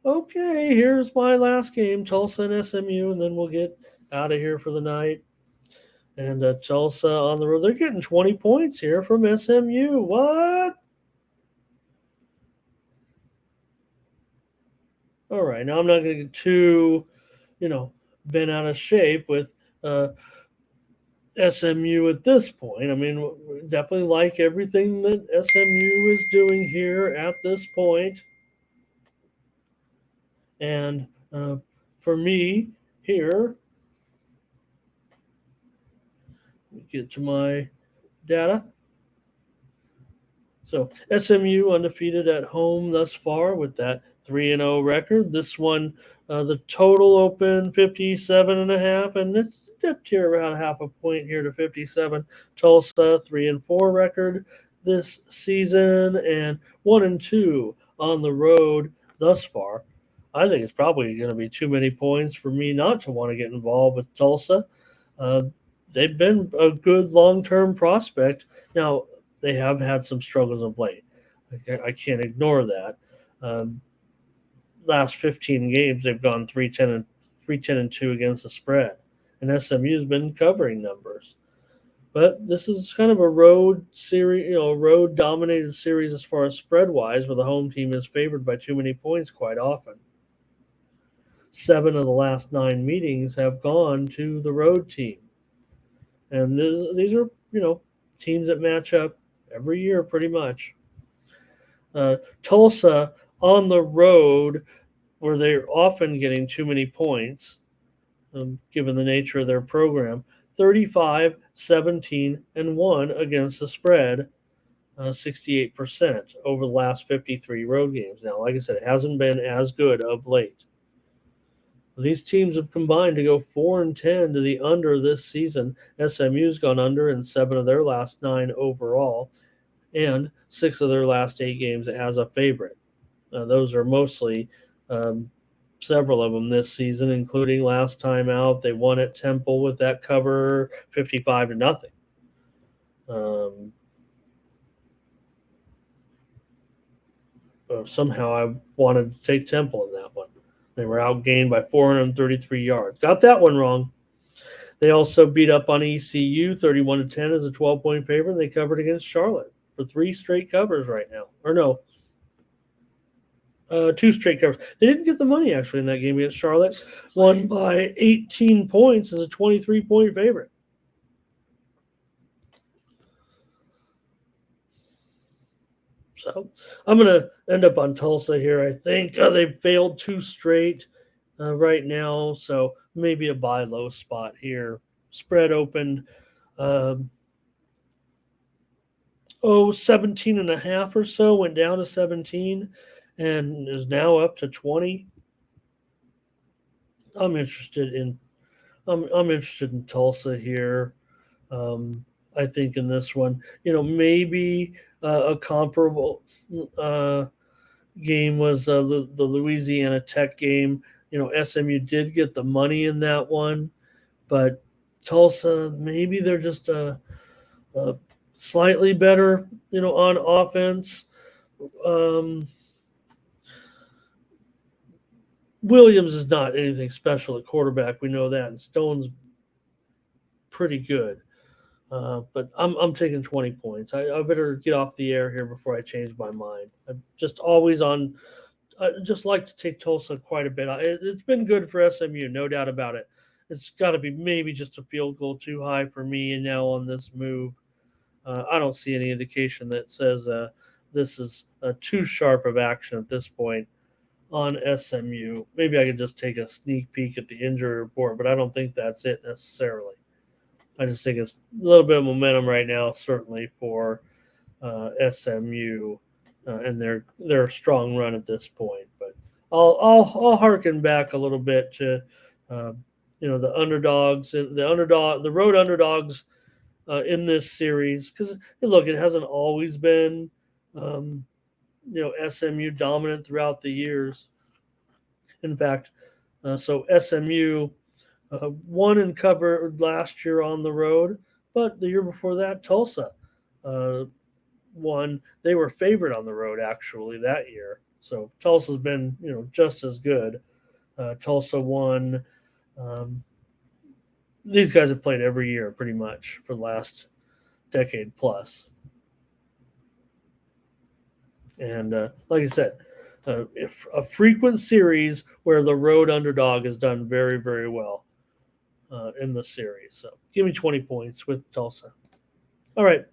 Okay, here's my last game, Tulsa and SMU, and then we'll get out of here for the night. And Tulsa on the road, they're getting 20 points here from SMU. What? All right, now I'm not going to get too, you know, bent out of shape with uh, SMU at this point. I mean, definitely like everything that SMU is doing here at this point. And for me here, get to my data. So SMU undefeated at home thus far with that 3-0 record. This one, the total opened 57.5, and it's dipped here around half a point here to 57. Tulsa 3-4 record this season, and 1-2 on the road thus far. I think it's probably going to be too many points for me not to want to get involved with Tulsa. Uh, they've been a good long-term prospect. Now, they have had some struggles of late. I can't ignore that. Um, Last 15 games, they've gone 3-10 and 2 against the spread, and SMU's been covering numbers. But this is kind of a road series, road dominated series as far as spread wise, where the home team is favored by too many points quite often. 7 of the last 9 meetings have gone to the road team, and these are teams that match up every year pretty much. Tulsa on the road, where they're often getting too many points, given the nature of their program. 35, 17, and 1 against the spread, 68% over the last 53 road games. Now, like I said, it hasn't been as good of late. These teams have combined to go 4-10 to the under this season. SMU's gone under in 7 of their last 9 overall, and 6 of their last 8 games as a favorite. Those are mostly um, several of them this season, including last time out. They won at Temple with that cover 55-0. Um, Somehow I wanted to take Temple in that one. They were outgained by 433 yards. Got that one wrong. They also beat up on ECU 31-10 as a 12-point favorite. They covered against Charlotte for 3 straight covers right now. Or no, 2 straight covers. They didn't get the money actually in that game against Charlotte. Won by 18 points as a 23-point favorite. So I'm going to end up on Tulsa here. I think they've failed 2 straight right now. So maybe a buy low spot here. Spread opened um, 17.5 or so, went down to 17 and is now up to 20. I'm interested in I'm interested in Tulsa here. Um, I think in this one, maybe a comparable uh, game was the Louisiana Tech game. SMU did get the money in that one, but Tulsa, maybe they're just a slightly better, on offense. Um, Williams is not anything special at quarterback. We know that, and Stone's pretty good. But I'm taking 20 points. I better get off the air here before I change my mind. I'm just always on. I just like to take Tulsa quite a bit. It's been good for SMU, no doubt about it. It's got to be maybe just a field goal too high for me. And now on this move, I don't see any indication that says this is too sharp of action at this point on SMU. Maybe I could just take a sneak peek at the injury report, but I don't think that's it necessarily. I just think it's a little bit of momentum right now, certainly for SMU and their strong run at this point. But I'll harken back a little bit to uh, the underdogs, the road underdogs in this series, because look, it hasn't always been um, SMU dominant throughout the years. In fact, so SMU won and covered last year on the road, but the year before that, Tulsa uh, won. They were favored on the road actually that year. So Tulsa's been, just as good. Tulsa won. Um, these guys have played every year pretty much for the last decade plus. And like I said, if a frequent series where the road underdog has done very, very well in the series. So give me 20 points with Tulsa. All right.